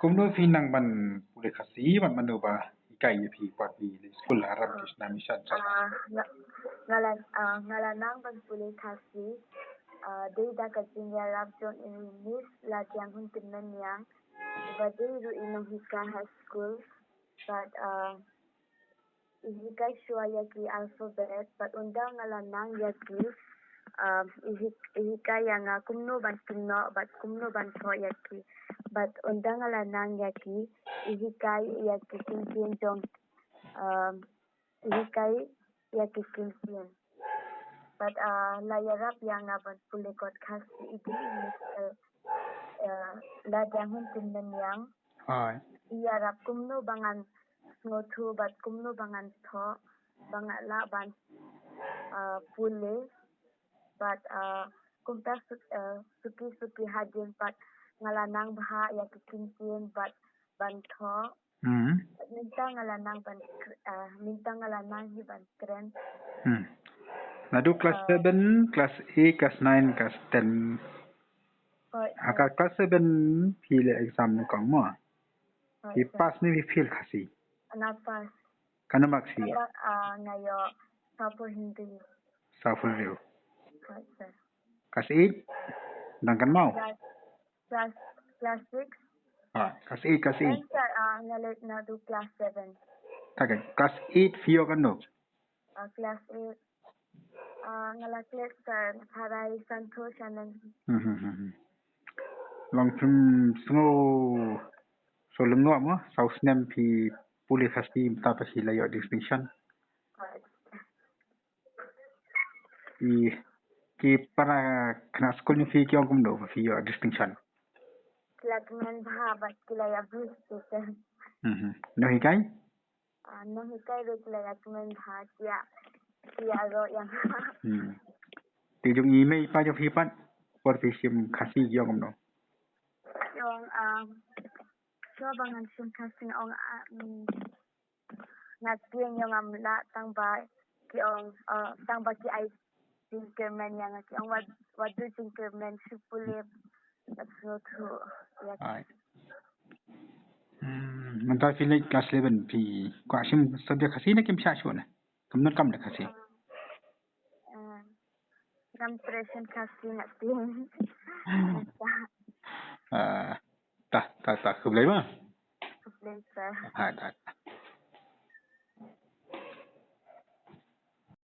kumno finang ban pule khasi ban manuba ikai phi kwati school haram krishna mission sa ngalanang ban pule khasi dei da kachinya rap jon in miss la tiang hun tinnan yang bade ru inong hika high school but ihikai shua yaki alphabet but undang ngalanang yaki ihikai yang kumno ban tinno but kumno ban tho yaki but undang ngalanang yaki ihikai yaki kinkin jong ihikai yaki kinkin but la yarap yang ban pule kot khasi idin la jang hun tinnan yang yarap kumno bangan ngotu bat kumno bangan tho bangala ban pule but kumta suki hajin but ngalanang bha ya kinkin but ban tho minta ngalanang hi ban kren nadu class 7 class 8 class 9 class 10 class 7 phile exam kong mo pi pass ni feel khasi na pass kana maksi ngayo sapo hindi sapo reu class 8 nangkan mau class 6 class 8 class 8 ngalet na do class 7 okay class 8 fio kan no class 8 ngala class harai santoshanan long from snow so lengo mo south nem pi puli khasi ta pa si layo distinction ki para kena school ni fi ki ong do fi yo distinction lakman bhabat kilaya bus no hikai ro kilaya lakman bhatia kia ro yang ti jung i mei pa jo fi pan por fi sim khasi yo ngom no yong so bangan sim khasi ong ngatieng yong amla tang ba ki ong tang ba ki ai Tinkerman yang ki ong wadu Tinkerman supule atso tu ya manta fi late class 11 pi kwa sim subject khasi na kim sha shona kamnot kam na khasi compression khasi ngating ta khub lai ma khub lai sa ha